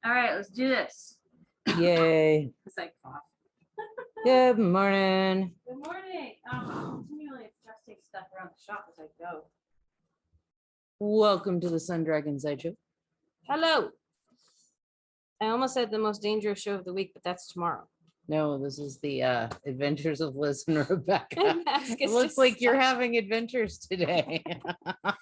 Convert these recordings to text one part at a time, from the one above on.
All right, let's do this. Yay. It's like cough. Good morning. Good morning. Continually adjusting stuff around the shop as I go. Welcome to the Sun Dragon Sideshow. Hello. I almost said the most dangerous show of the week, but that's tomorrow. No, this is the Adventures of Liz and Rebecca. Mask It is looks just like you're stuck. having adventures today.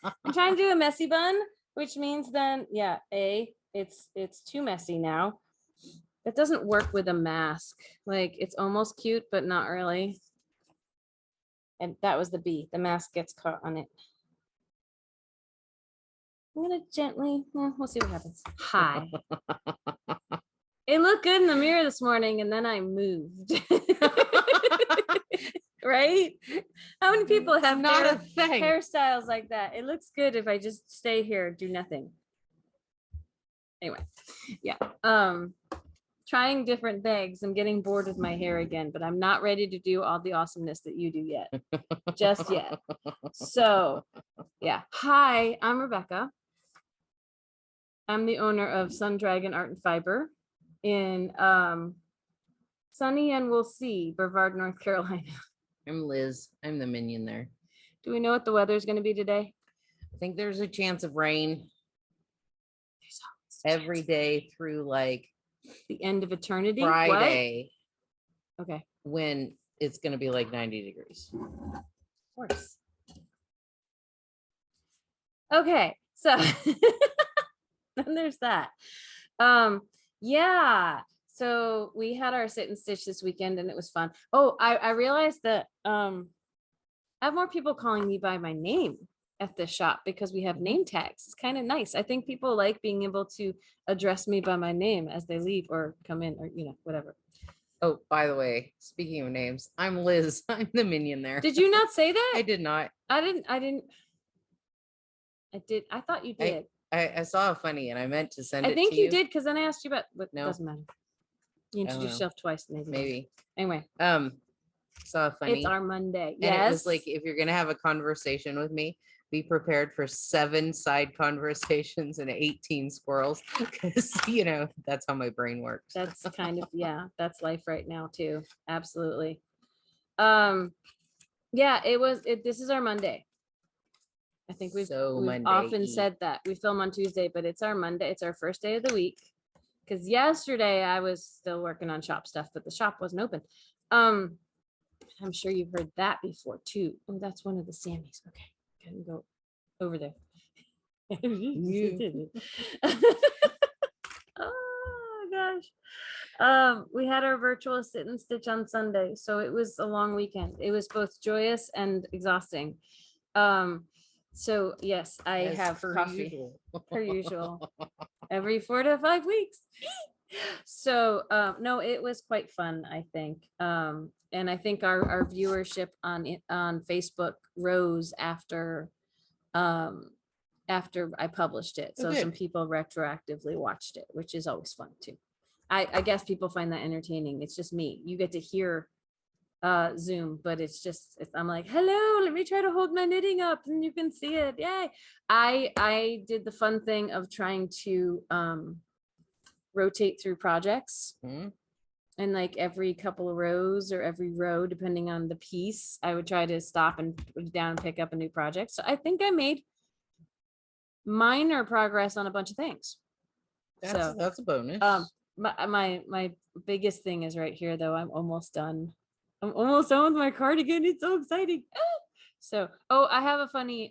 I'm trying to do a messy bun, which means then, yeah, it's too messy now. It doesn't work with a mask. Like it's almost cute, but not really. And that was the B. The mask gets caught on it. I'm gonna gently, we'll see what happens. Hi. It looked good in the mirror this morning, and then I moved. Right? How many people have Not a thing. hairstyles like that? It looks good if I just stay here, do nothing. Anyway, yeah. Trying different things. I'm getting bored with my hair again, but I'm not ready to do all the awesomeness that you do yet. Just yet. So, yeah. Hi, I'm Rebecca. I'm the owner of Sun Dragon Art and Fiber in sunny and we'll see, Brevard, North Carolina. I'm Liz. I'm the minion there. Do we know what the weather is going to be today? I think there's a chance of rain every day through like The end of eternity? Friday. What? Okay. When it's going to be like 90 degrees. Of course. Okay, so then there's that. Yeah. So we had our sit and stitch this weekend and it was fun. Oh, I realized that I have more people calling me by my name at the shop because we have name tags. It's kind of nice. I think people like being able to address me by my name as they leave or come in or whatever. Oh, by the way, speaking of names, I'm Liz. I'm the minion there. Did you not say that? I did not. I did. I thought you did. I saw a funny and I meant to send it to you. I think you did because then I asked you about, but No. doesn't matter. You introduced yourself twice, maybe. Maybe. Anyway. Saw a funny. It's our Monday. And Yes. it was like, if you're gonna have a conversation with me, be prepared for 7 side conversations and 18 squirrels. Because that's how my brain works. That's kind of, yeah, that's life right now too. Absolutely. Yeah, this is our Monday. I think we've often said that. We film on Tuesday, but it's our Monday. It's our first day of the week. Because yesterday I was still working on shop stuff, but the shop wasn't open. I'm sure you've heard that before too. Oh, that's one of the Sammys. Okay, can go over there. Oh gosh. We had our virtual sit and stitch on Sunday, so it was a long weekend. It was both joyous and exhausting. So yes, I have coffee per usual every 4 to 5 weeks. So no, it was quite fun, I think. And I think our viewership on Facebook rose after I published it. So some people retroactively watched it, which is always fun too. I guess people find that entertaining. It's just me. You get to hear Zoom, but I'm like, hello, let me try to hold my knitting up and you can see it. Yay. I did the fun thing of trying to rotate through projects. And like every couple of rows or every row, depending on the piece, I would try to stop and put it down and pick up a new project. So I think I made minor progress on a bunch of things. That's a bonus. My biggest thing is right here though. I'm almost done with my cardigan. It's so exciting. So, I have a funny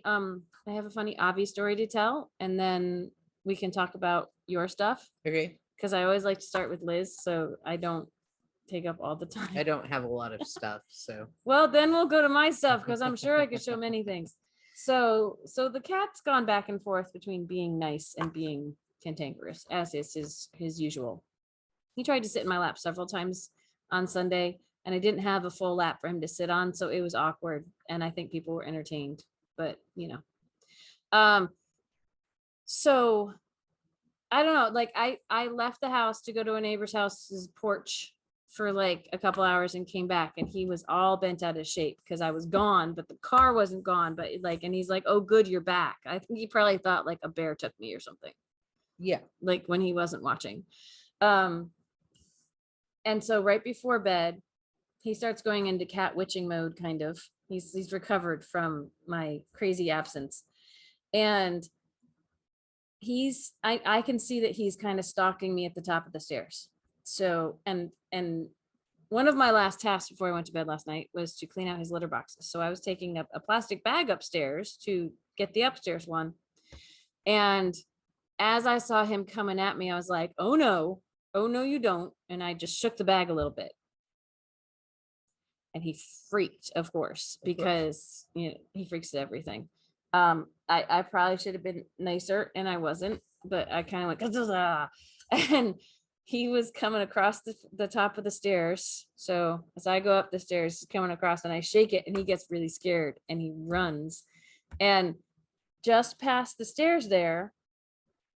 Avi story to tell, and then we can talk about your stuff. Okay. Because I always like to start with Liz, so I don't take up all the time. I don't have a lot of stuff, so. Well, then we'll go to my stuff because I'm sure I could show many things. So the cat's gone back and forth between being nice and being cantankerous, as is his usual. He tried to sit in my lap several times on Sunday, and I didn't have a full lap for him to sit on, so it was awkward, and I think people were entertained, but so I don't know, like I left the house to go to a neighbor's house's porch for like a couple hours and came back, and he was all bent out of shape because I was gone, but the car wasn't gone, but and he's like, oh good, you're back. I think he probably thought like a bear took me or something. Yeah. Like when he wasn't watching. And so right before bed, he starts going into cat witching mode, kind of. He's recovered from my crazy absence. And I can see that he's kind of stalking me at the top of the stairs. So, and one of my last tasks before I went to bed last night was to clean out his litter boxes. So I was taking a plastic bag upstairs to get the upstairs one. And as I saw him coming at me, I was like, oh no, you don't. And I just shook the bag a little bit. And he freaked, of course, because you know, he freaks at everything. I probably should have been nicer, and I wasn't, but I kind of went, and he was coming across the top of the stairs. So as I go up the stairs, he's coming across, and I shake it, and he gets really scared, and he runs. And just past the stairs there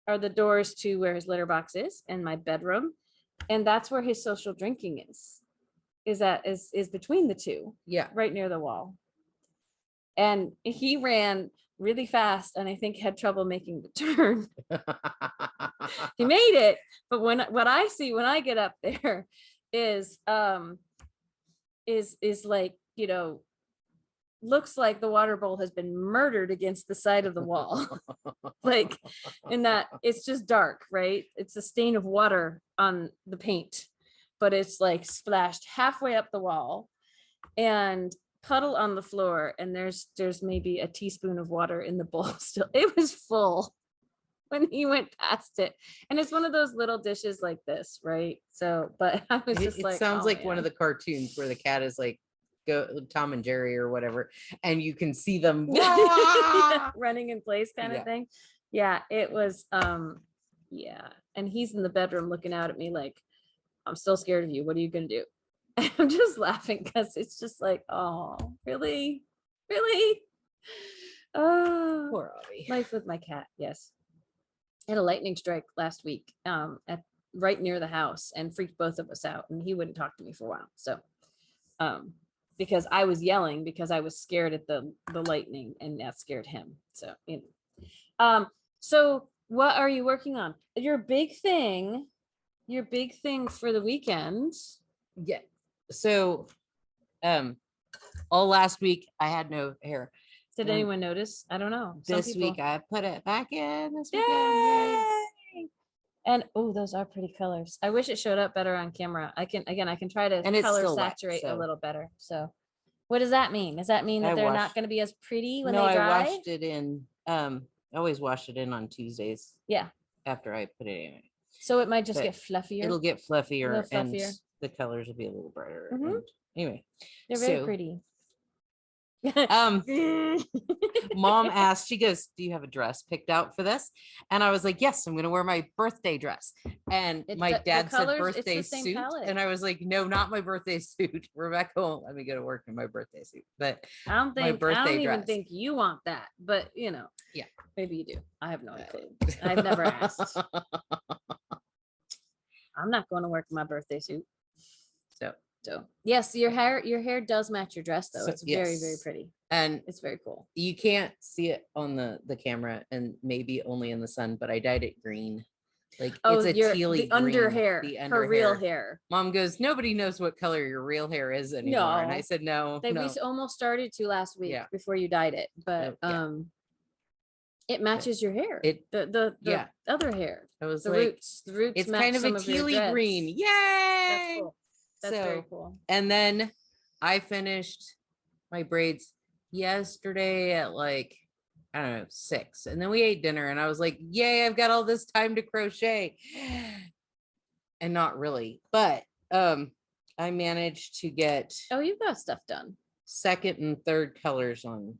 are the doors to where his litter box is and my bedroom, and that's where his social drinking is between the two. Yeah. Right near the wall. And he ran really fast and I think had trouble making the turn. He made it, but what I see when I get up there is like, you know, looks like the water bowl has been murdered against the side of the wall. Like, in that it's just dark, right? It's a stain of water on the paint, but it's like splashed halfway up the wall and puddle on the floor, and there's maybe a teaspoon of water in the bowl still. It was full when he went past it, and it's one of those little dishes like this, right? So, but I was just it sounds oh, like one of the cartoons where the cat is like go Tom and Jerry or whatever, and you can see them running in place kind of thing. Yeah, it was yeah, and he's in the bedroom looking out at me like, I'm still scared of you. What are you gonna do? And I'm just laughing because it's just like, oh, really? Oh, poor Avi. Life with my cat. Yes. I had a lightning strike last week at right near the house and freaked both of us out, and he wouldn't talk to me for a while. So because I was yelling because I was scared at the lightning, and that scared him. So so what are you working on? Your big thing for the weekend. Yeah. So all last week I had no hair. Did anyone notice? I don't know. This week I put it back in this weekend. Yay! And oh, those are pretty colors. I wish it showed up better on camera. I can try to color saturate a little better. So what does that mean? Does that mean that they're not going to be as pretty when they dry? I washed it in. I always wash it in on Tuesdays. Yeah. After I put it in. So it might just get fluffier. It'll get fluffier, and the colors will be a little brighter. Mm-hmm. And anyway, they're very pretty. Mom asked, she goes, do you have a dress picked out for this? And I was like, yes, I'm gonna wear my birthday dress. And my dad said birthday suit, and I was like, no, not my birthday suit. Rebecca won't let me go to work in my birthday suit, but I don't even think you want that, but you know, yeah, maybe you do. I have no clue. I've never asked. I'm not going to work in my birthday suit. So yes, your hair does match your dress though. It's very, very pretty. And it's very cool. You can't see it on the camera and maybe only in the sun, but I dyed it green. Like it's a tealy green. Under hair, her real hair. Mom goes, nobody knows what color your real hair is anymore. No. And I said, no. We almost started to last week before you dyed it, but it matches your hair. The other hair. I was the roots. The roots. It's kind of a tealy green. Yay! That's cool. That's very cool. And then I finished my braids yesterday at like, I don't know, 6. And then we ate dinner and I was like, yay, I've got all this time to crochet. And not really, but I managed to get you've got stuff done. Second colors on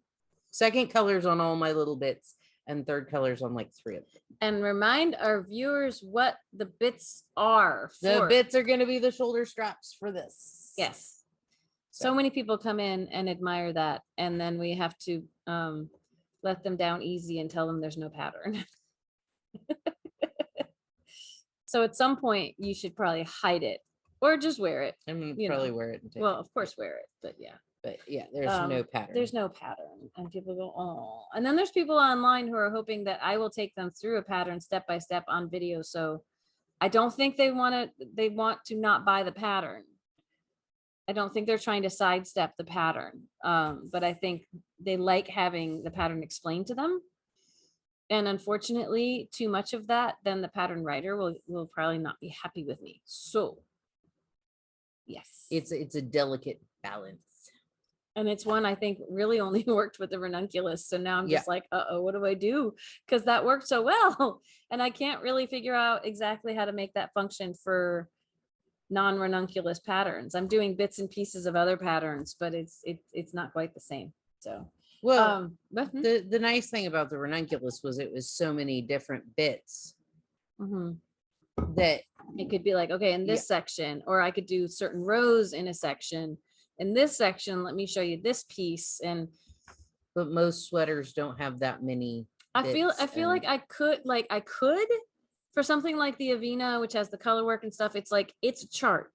all my little bits, and third colors on like 3 of them. And remind our viewers what the bits are. The bits are going to be the shoulder straps for this. Yes. So many people come in and admire that, and then we have to let them down easy and tell them there's no pattern. So at some point you should probably hide it or just wear it. I'm going to probably wear it. Well, of course wear it, but yeah. But yeah, there's no pattern. There's no pattern. And people go, oh. And then there's people online who are hoping that I will take them through a pattern step by step on video. So I don't think they want to not buy the pattern. I don't think they're trying to sidestep the pattern. But I think they like having the pattern explained to them. And unfortunately, too much of that, then the pattern writer will probably not be happy with me. So yes. It's a delicate balance. And it's one I think really only worked with the ranunculus. So now I'm just like, uh-oh, what do I do? Because that worked so well. And I can't really figure out exactly how to make that function for non-ranunculus patterns. I'm doing bits and pieces of other patterns, but it's not quite the same. So well, the nice thing about the ranunculus was it was so many different bits that it could be like, okay, in this section, or I could do certain rows in a section. In this section, let me show you this piece. But most sweaters don't have that many. I feel like I could for something like the Avena, which has the color work and stuff. It's like, it's a chart.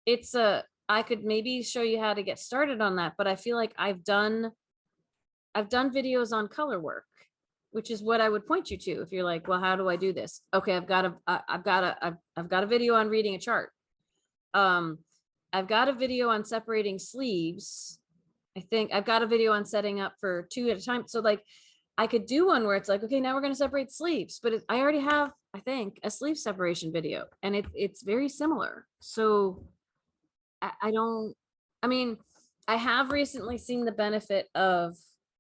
I could maybe show you how to get started on that, but I feel like I've done videos on color work, which is what I would point you to. If you're like, well, how do I do this? Okay. I've got a video on reading a chart. I've got a video on separating sleeves. I think I've got a video on setting up for 2 at a time. So like I could do one where it's like, okay, now we're going to separate sleeves, but I already have, I think, a sleeve separation video, and it's very similar. So I have recently seen the benefit of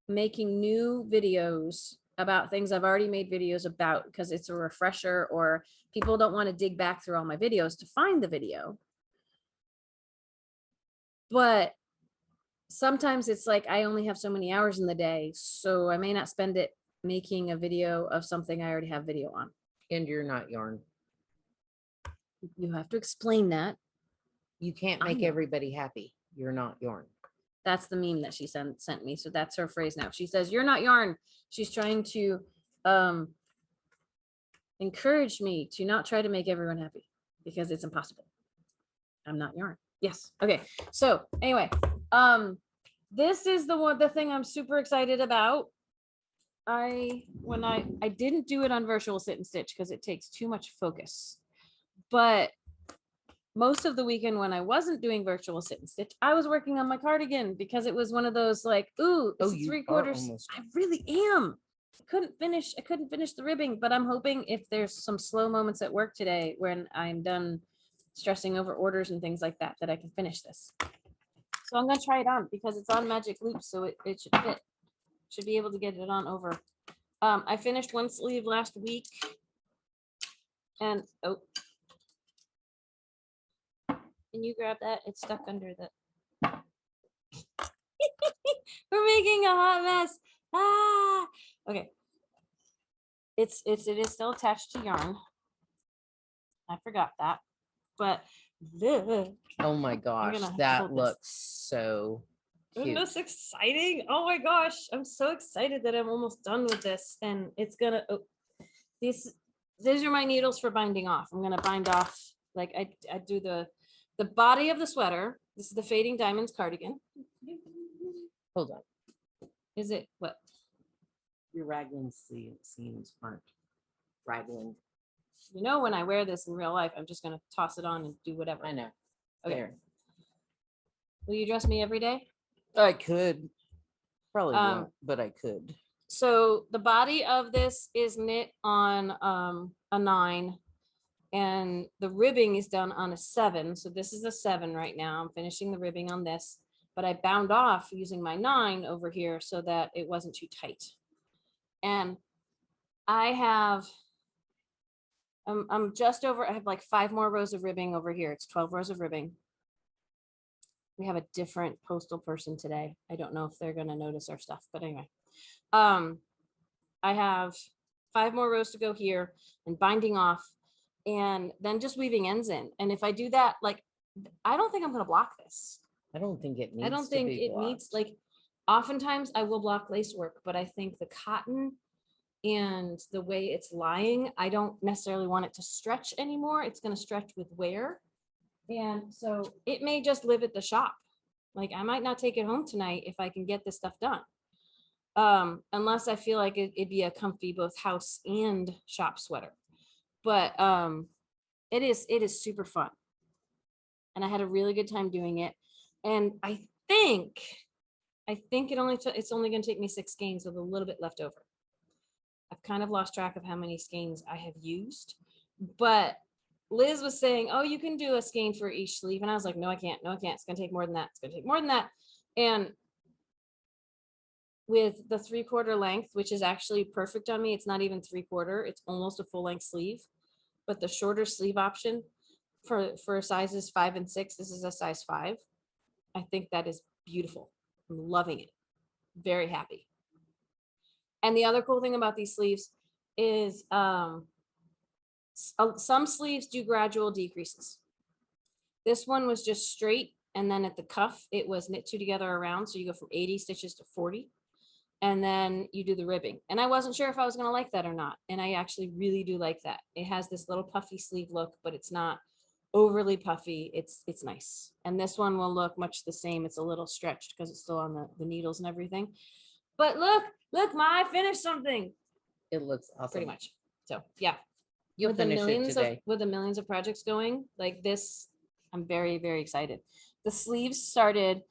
making new videos about things I've already made videos about, because it's a refresher, or people don't want to dig back through all my videos to find the video. But sometimes it's like I only have so many hours in the day, so I may not spend it making a video of something I already have video on. And you're not yarn. You have to explain that. You can't make everybody happy. You're not yarn. That's the meme that she sent me. So that's her phrase now. She says, you're not yarn. She's trying to encourage me to not try to make everyone happy, because it's impossible. I'm not yarn. Yes. Okay. So anyway, this is the thing I'm super excited about. I didn't do it on virtual sit and stitch because it takes too much focus, but most of the weekend when I wasn't doing virtual sit and stitch, I was working on my cardigan, because it was one of those like, ooh, it's 3/4. I really am. I couldn't finish the ribbing, but I'm hoping if there's some slow moments at work today when I'm done stressing over orders and things like that, that I can finish this. So I'm gonna try it on because it's on magic loop, so it should fit. Should be able to get it on over. I finished one sleeve last week, and can you grab that? It's stuck under the. We're making a hot mess. Ah, okay. It is still attached to yarn. I forgot that, but oh my gosh, that looks so cute. Isn't this exciting? Oh my gosh, I'm so excited that I'm almost done with this, and it's gonna. These are my needles for binding off. I'm gonna bind off like I do the body of the sweater. This is the Fading Diamonds cardigan. Hold on. Is it what? Your raglan seams aren't raglan. You know, when I wear this in real life, I'm just going to toss it on and do whatever. I know. Okay. There. Will you dress me every day? I could. Probably won't, but I could. So the body of this is knit on a 9, and the ribbing is done on a 7. So this is a 7 right now. I'm finishing the ribbing on this, but I bound off using my 9 over here so that it wasn't too tight. And I have, I'm just over, I have like 5 more rows of ribbing over here. It's 12 rows of ribbing. We have a different postal person today. I don't know if they're going to notice our stuff, but anyway. I have 5 more rows to go here and binding off, and then just weaving ends in. And if I do that, like, I don't think I'm going to block this. I don't think it needs I don't think it needs, like, oftentimes I will block lace work, but I think the cotton and the way it's lying, I don't necessarily want it to stretch anymore. It's going to stretch with wear. And so it may just live at the shop. Like I might not take it home tonight if I can get this stuff done. Unless I feel like it'd be a comfy both house and shop sweater. But it is super fun. And I had a really good time doing it. And I think it's only going to take me 6 skeins with a little bit left over. I've kind of lost track of how many skeins I have used, but Liz was saying, oh, you can do a skein for each sleeve. And I was like, no, I can't. No, I can't. It's going to take more than that. It's going to take more than that. And with the 3/4 length, which is actually perfect on me, it's not even 3/4. It's almost a full length sleeve, but the shorter sleeve option for sizes 5 and 6, this is a size 5. I think that is beautiful. I'm loving it. Very happy. And the other cool thing about these sleeves is some sleeves do gradual decreases. This one was just straight, and then at the cuff, it was knit 2 together around. So you go from 80 stitches to 40, and then you do the ribbing. And I wasn't sure if I was going to like that or not. And I actually really do like that. It has this little puffy sleeve look, but it's not overly puffy. It's nice. And this one will look much the same. It's a little stretched because it's still on the needles and everything. But look, Ma, I finished something. It looks awesome. Pretty much. So yeah. You'll finish it today. With the millions of projects going like this, I'm very, very excited. The sleeves started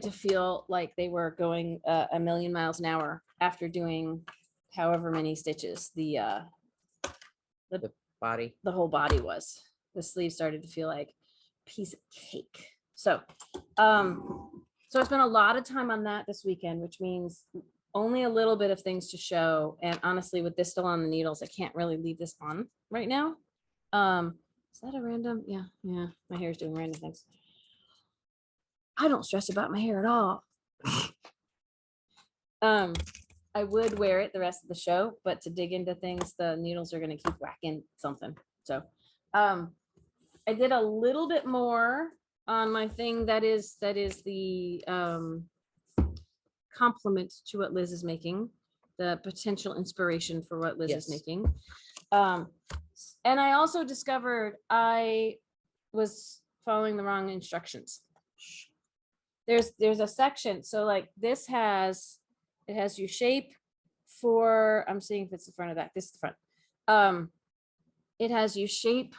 to feel like they were going a million miles an hour after doing however many stitches. The body, the whole body was. The sleeve started to feel like a piece of cake. So I spent a lot of time on that this weekend, which means only a little bit of things to show. And honestly, with this still on the needles, I can't really leave this on right now. Is that a random? Yeah. My hair is doing random things. I don't stress about my hair at all. I would wear it the rest of the show, but to dig into things, the needles are going to keep whacking something. So I did a little bit more on my thing that is the complement to what Liz is making, the potential inspiration for what Liz is making. And I also discovered I was following the wrong instructions. There's a section. So like this it has you shape for, I'm seeing if it's the front or back. This is the front. It has you shape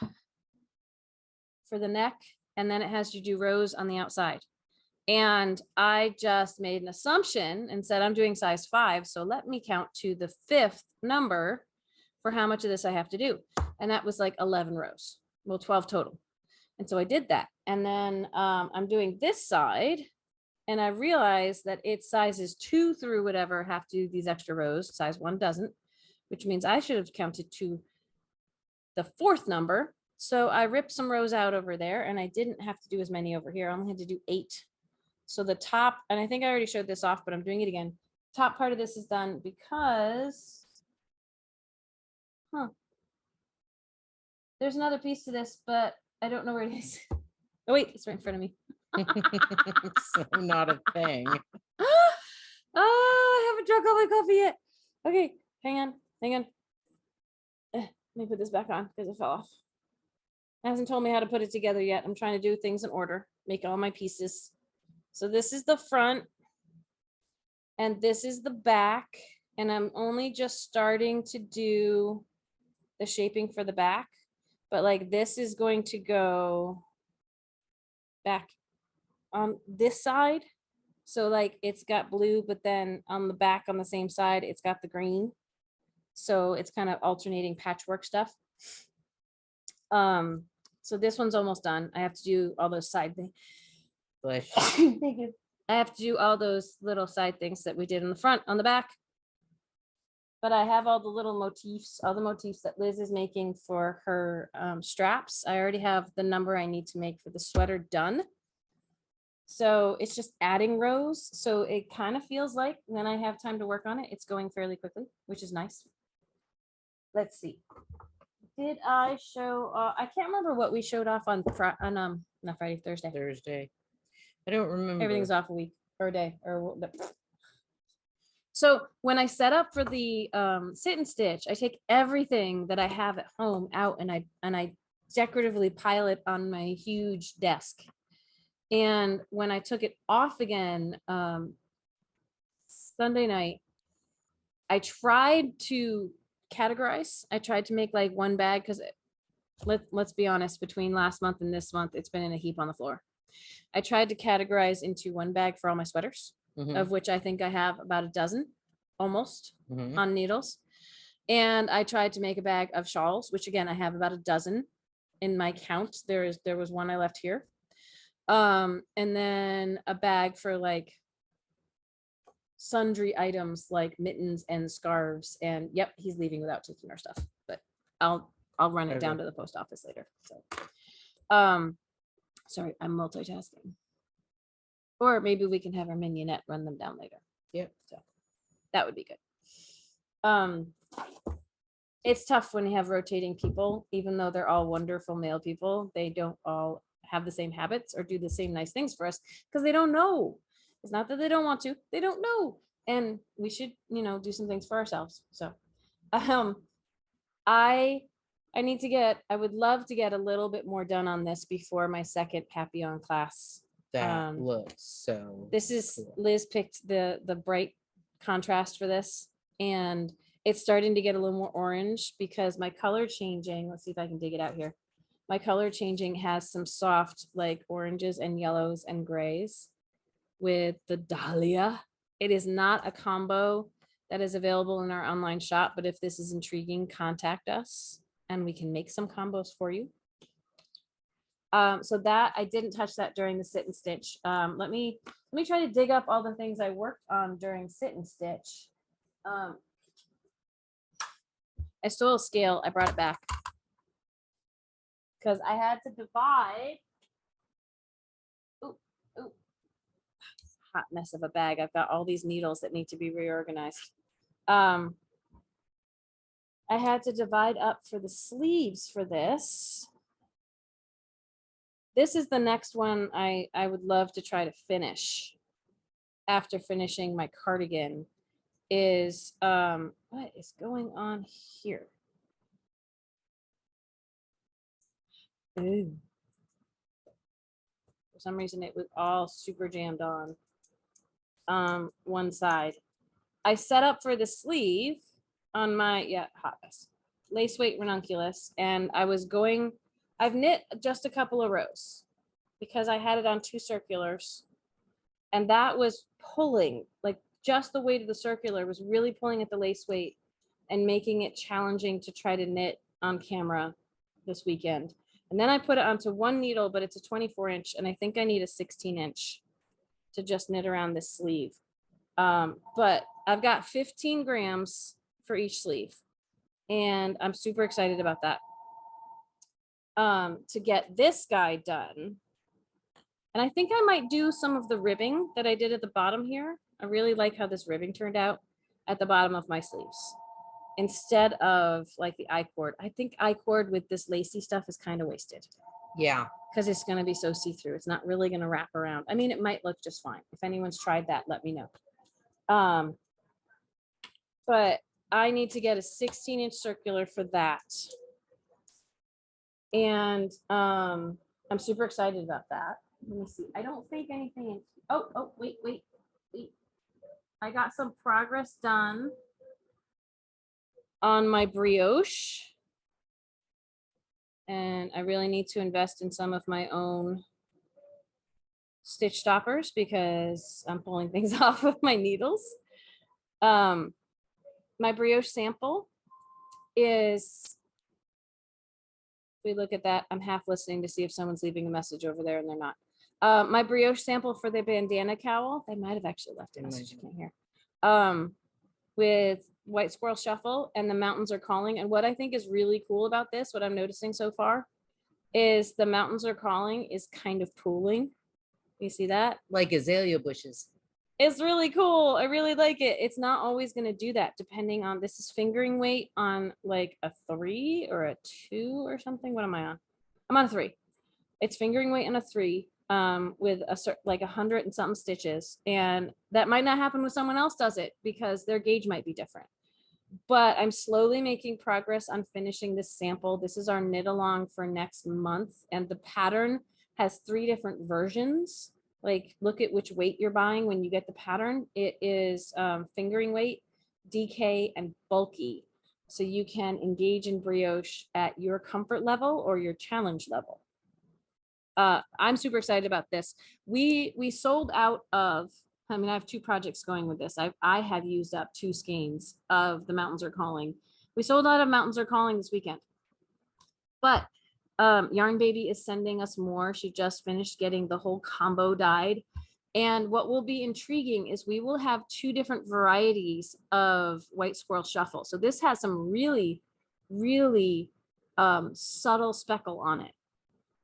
for the neck, and then it has you do rows on the outside. And I just made an assumption and said, I'm doing size 5. So let me count to the 5th number for how much of this I have to do. And that was like 11 rows. Well, 12 total. And so I did that. And then I'm doing this side. And I realized that it's sizes 2 through whatever have to do these extra rows. Size 1 doesn't, which means I should have counted to the 4th number. So I ripped some rows out over there, and I didn't have to do as many over here. I only had to do 8. So the top, and I think I already showed this off, but I'm doing it again. Top part of this is done because, there's another piece to this, but I don't know where it is. Oh wait, it's right in front of me. So not a thing. Oh, I haven't drunk all my coffee yet. Okay, hang on. Let me put this back on because it fell off. It hasn't told me how to put it together yet. I'm trying to do things in order, make all my pieces. So this is the front, and this is the back, and I'm only just starting to do the shaping for the back, but like this is going to go back on this side. So like it's got blue, but then on the back on the same side, it's got the green. So it's kind of alternating patchwork stuff. So this one's almost done. I have to do all those side things. Thank you. I have to do all those little side things that we did on the front, on the back. But I have all the little motifs, all the motifs that Liz is making for her straps. I already have the number I need to make for the sweater done. So it's just adding rows. So it kind of feels like when I have time to work on it, it's going fairly quickly, which is nice. Let's see. Did I show, I can't remember what we showed off on not Friday, Thursday. I don't remember. Everything's off a week or a day or so when I set up for the sit and stitch, I take everything that I have at home out and I decoratively pile it on my huge desk. And when I took it off again, Sunday night, I tried to categorize. I tried to make like one bag because let's be honest, between last month and this month, it's been in a heap on the floor. I tried to categorize into one bag for all my sweaters, of which I think I have about a dozen almost on needles. And I tried to make a bag of shawls, which again, I have about a dozen in my count. There was one I left here. And then a bag for like sundry items like mittens and scarves. And yep, he's leaving without taking our stuff, but I'll run it down to the post office later. So, sorry, I'm multitasking. Or maybe we can have our mignonette run them down later. Yep. So that would be good. It's tough when you have rotating people, even though they're all wonderful male people. They don't all have the same habits or do the same nice things for us because they don't know. It's not that they don't want to, they don't know. And we should, do some things for ourselves. So I would love to get a little bit more done on this before my second Papillon class. That looks so this is cool. Liz picked the bright contrast for this, and it's starting to get a little more orange because my color changing, let's see if I can dig it out here. My color changing has some soft like oranges and yellows and grays with the Dahlia. It is not a combo that is available in our online shop, but if this is intriguing, contact us and we can make some combos for you. So that I didn't touch that during the sit and stitch. Let me try to dig up all the things I worked on during sit and stitch. I stole a scale. I brought it back because I had to divide. Ooh, hot mess of a bag. I've got all these needles that need to be reorganized. I had to divide up for the sleeves for this. This is the next one I would love to try to finish after finishing my cardigan is what is going on here? Ooh. For some reason it was all super jammed on one side. I set up for the sleeve on my hot mess lace weight ranunculus, and I've knit just a couple of rows because I had it on 2 circulars, and that was pulling, like just the weight of the circular was really pulling at the lace weight and making it challenging to try to knit on camera this weekend. And then I put it onto one needle, but it's a 24-inch, and I think I need a 16-inch to just knit around this sleeve. But I've got 15 grams for each sleeve, and I'm super excited about that. To get this guy done. And I think I might do some of the ribbing that I did at the bottom here. I really like how this ribbing turned out at the bottom of my sleeves instead of like the I-cord. I think I-cord with this lacy stuff is kind of wasted. Yeah. Because it's going to be so see-through. It's not really going to wrap around. I mean, it might look just fine. If anyone's tried that, let me know. But I need to get a 16-inch circular for that. And I'm super excited about that. Let me see. I don't think anything. Wait. I got some progress done on my brioche. And I really need to invest in some of my own stitch stoppers because I'm pulling things off with my needles. My brioche sample is, if we look at that, I'm half listening to see if someone's leaving a message over there, and they're not. My brioche sample for the bandana cowl, they might have actually left a message, you can't hear, with White Squirrel Shuffle and the Mountains Are Calling. And what I think is really cool about this, what I'm noticing so far, is the Mountains Are Calling is kind of pooling. You see that? Like azalea bushes. It's really cool. I really like it. It's not always going to do that depending on, this is fingering weight on like a 3 or a 2 or something. What am I on? I'm on a 3. It's fingering weight on a 3 with like 100 and something stitches. And that might not happen when someone else does it because their gauge might be different. But I'm slowly making progress on finishing this sample. This is our knit along for next month. And the pattern has 3 different versions. Like, look at which weight you're buying when you get the pattern. It is fingering weight, DK, and bulky. So you can engage in brioche at your comfort level or your challenge level. I'm super excited about this. We sold out of, I mean, I have 2 projects going with this. I have used up 2 skeins of the Mountains Are Calling. We sold out of Mountains Are Calling this weekend. But Yarn Baby is sending us more. She just finished getting the whole combo dyed. And what will be intriguing is we will have 2 different varieties of White Squirrel Shuffle. So this has some really, really subtle speckle on it.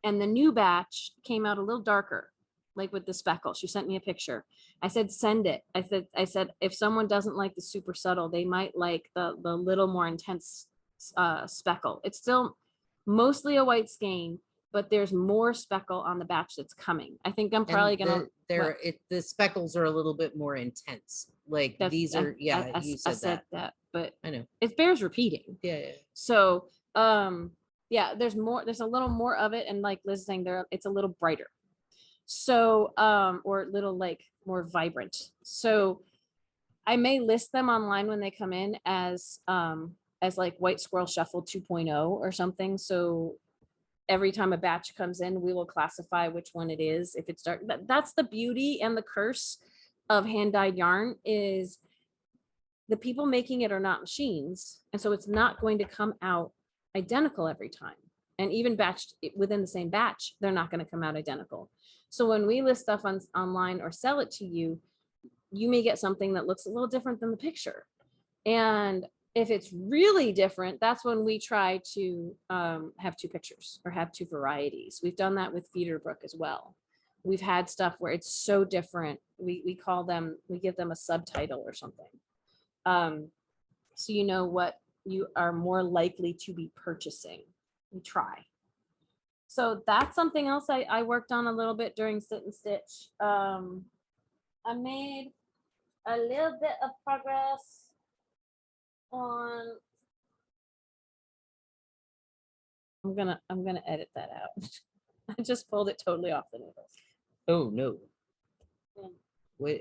And the new batch came out a little darker, like with the speckle. She sent me a picture. I said, send it. I said, if someone doesn't like the super subtle, they might like the little more intense speckle. It's still mostly a white skein, but there's more speckle on the batch that's coming. I think I'm probably gonna. The speckles are a little bit more intense. Like these are, yeah. You said that, but I know it bears repeating. Yeah. So, yeah, there's a little more of it, and like Liz saying, it's a little brighter. So, or a little like more vibrant. So, I may list them online when they come in as like White Squirrel Shuffle 2.0 or something. So every time a batch comes in, we will classify which one it is. If it's dark, that's the beauty and the curse of hand dyed yarn, is the people making it are not machines. And so it's not going to come out identical every time. And even batched within the same batch, they're not going to come out identical. So when we list stuff online or sell it to you, you may get something that looks a little different than the picture. And if it's really different, that's when we try to have 2 pictures or have 2 varieties. We've done that with Feederbrook as well. We've had stuff where it's so different. We give them a subtitle or something. So you know what you are more likely to be purchasing. We try. So that's something else I worked on a little bit during Sit and Stitch. I made a little bit of progress on. I'm gonna edit that out. I just pulled it totally off the needles. Oh no. Yeah.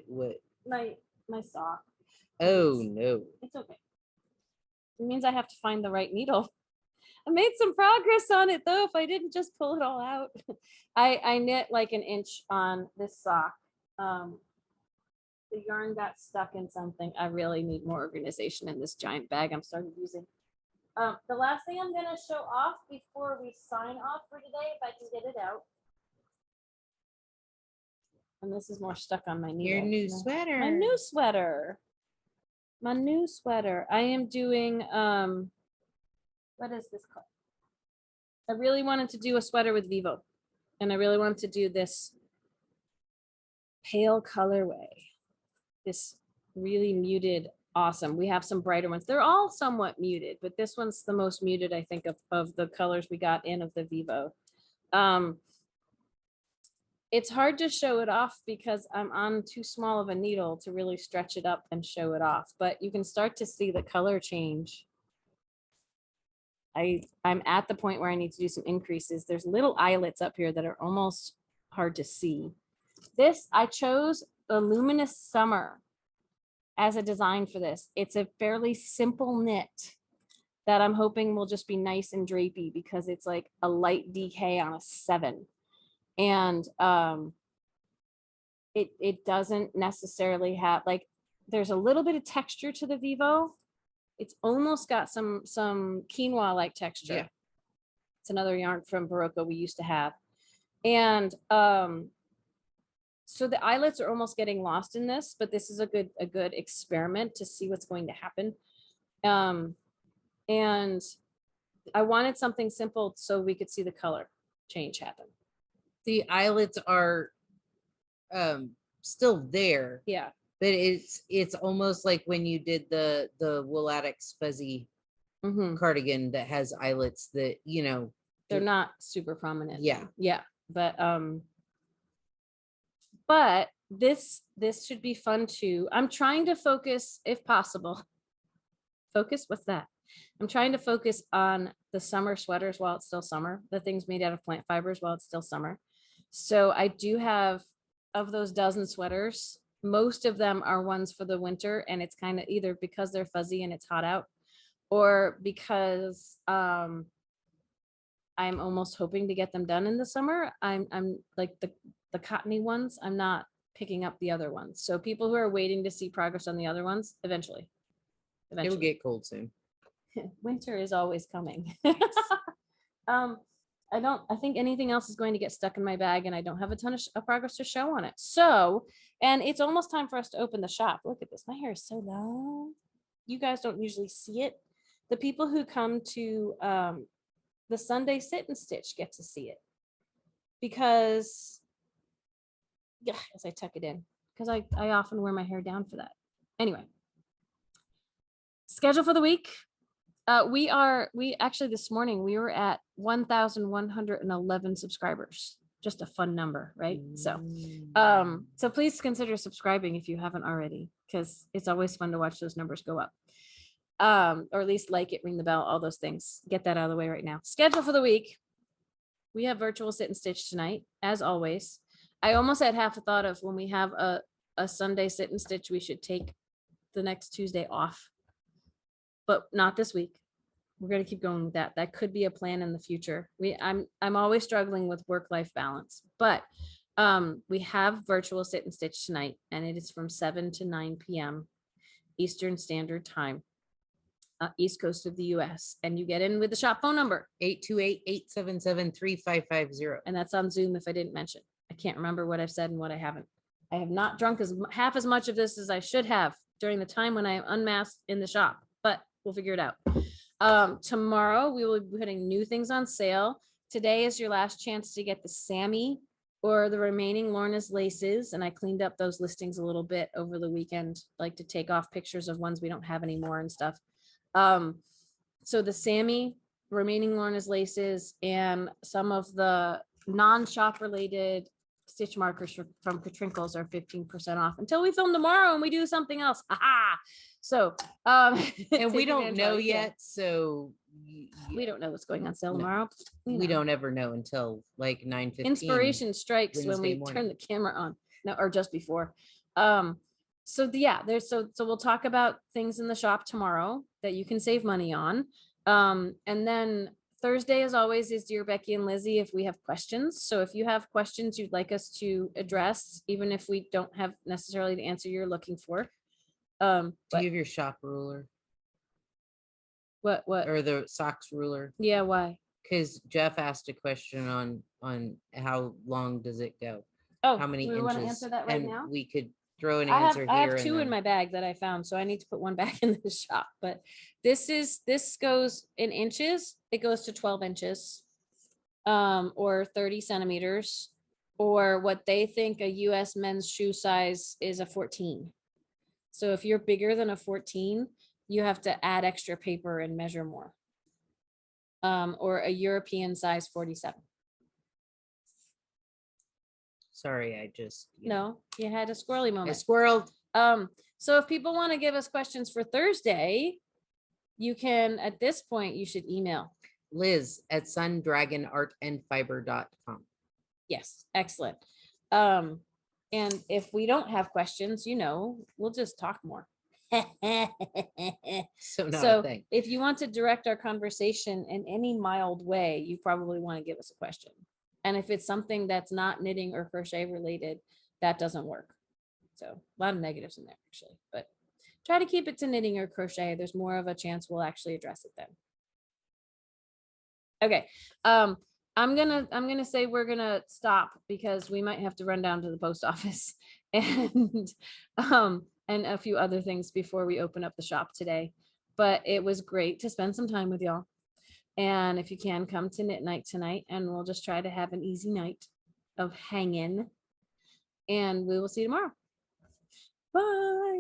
What? My sock. Oh no. It's okay. It means I have to find the right needle. I made some progress on it though, if I didn't just pull it all out. I knit like an inch on this sock. The yarn got stuck in something. I really need more organization in this giant bag I'm started using. The last thing I'm gonna show off before we sign off for today, if I can get it out. And this is more stuck on my needle. Your new sweater. My new sweater. My new sweater. I am doing what is this called? I really wanted to do a sweater with Vivo, and I really wanted to do this pale colorway, this really muted, awesome. We have some brighter ones. They're all somewhat muted, but this one's the most muted, I think, of the colors we got in of the Vivo. It's hard to show it off because I'm on too small of a needle to really stretch it up and show it off, but you can start to see the color change. I'm at the point where I need to do some increases. There's little eyelets up here that are almost hard to see. This, I chose the Luminous Summer as a design for this. It's a fairly simple knit that I'm hoping will just be nice and drapey because it's like a light DK on a 7. And it doesn't necessarily have, like, there's a little bit of texture to the Vivo. It's almost got some quinoa like texture. Yeah. It's another yarn from Barocco we used to have. And so the eyelets are almost getting lost in this, but this is a good experiment to see what's going to happen. And I wanted something simple so we could see the color change happen. The eyelets are still there. Yeah. But it's almost like when you did the Woolatex fuzzy cardigan that has eyelets that, you know, they're not super prominent. Yeah. Yeah. But this should be fun too. I'm trying to focus, if possible. Focus? What's that? I'm trying to focus on the summer sweaters while it's still summer, the things made out of plant fibers while it's still summer. So I do have, of those dozen sweaters, most of them are ones for the winter, and it's kind of either because they're fuzzy and it's hot out, or because I'm almost hoping to get them done in the summer. I'm like the cottony ones, I'm not picking up the other ones. So people who are waiting to see progress on the other ones, eventually. It'll get cold soon. Winter is always coming. I think anything else is going to get stuck in my bag, and I don't have a ton of progress to show on it. So, and it's almost time for us to open the shop. Look at this. My hair is so long. You guys don't usually see it. The people who come to the Sunday sit and stitch get to see it, because yeah, as I tuck it in, because I often wear my hair down for that. Anyway, schedule for the week. We actually this morning we were at 1,111 subscribers. Just a fun number, right? So please consider subscribing if you haven't already, because it's always fun to watch those numbers go up. Or at least like it, ring the bell, all those things. Get that out of the way right now. Schedule for the week. We have virtual sit and stitch tonight, as always. I almost had half a thought of when we have a Sunday sit and stitch, we should take the next Tuesday off, but not this week. We're going to keep going with that. That could be a plan in the future. I'm always struggling with work-life balance, but we have virtual sit and stitch tonight, and it is from 7 to 9 p.m. Eastern Standard Time, East Coast of the US. And you get in with the shop phone number 828-877-3550. And that's on Zoom if I didn't mention. I can't remember what I've said and what I haven't. I have not drunk half as much of this as I should have during the time when I am unmasked in the shop, but we'll figure it out. Tomorrow we will be putting new things on sale. Today is your last chance to get the Sammy or the remaining Lorna's laces. And I cleaned up those listings a little bit over the weekend, like to take off pictures of ones we don't have anymore and stuff. So the Sammy, remaining Lorna's laces, and some of the non-shop related stitch markers from Patrinkles are 15% off until we film tomorrow and we do something else. Aha! So, and we don't know yet. So we don't know what's going on sale tomorrow. We don't ever know until like 9:15. Inspiration strikes when we turn the camera on. No, or just before. So yeah, so we'll talk about things in the shop tomorrow that you can save money on. And then Thursday, as always, is Dear Becky and Lizzie if we have questions. So if you have questions you'd like us to address, even if we don't have necessarily the answer you're looking for. Do you have your shop ruler? What? Or the socks ruler? Yeah, why? Because Jeff asked a question on how long does it go? Oh, how many we inches? Want to answer that right now? We could throw an answer here. I have two in my bag that I found, so I need to put one back in the shop. But this goes in inches. It goes to 12 inches, or 30 centimeters, or what they think a U.S. men's shoe size is a 14. So if you're bigger than a 14, you have to add extra paper and measure more. Or a European size 47. Sorry, I just no, you had a squirrely moment. I squirreled. So if people want to give us questions for Thursday, you can, at this point, you should email Liz at sundragonartandfiber.com. Yes, excellent. And if we don't have questions, we'll just talk more. So if you want to direct our conversation in any mild way, you probably want to give us a question. And if it's something that's not knitting or crochet related, that doesn't work. So a lot of negatives in there actually, but try to keep it to knitting or crochet. There's more of a chance we'll actually address it then. Okay. I'm gonna say we're gonna stop because we might have to run down to the post office and a few other things before we open up the shop today. But it was great to spend some time with y'all. And if you can, come to knit night tonight, and we'll just try to have an easy night of hanging. And we will see you tomorrow. Bye.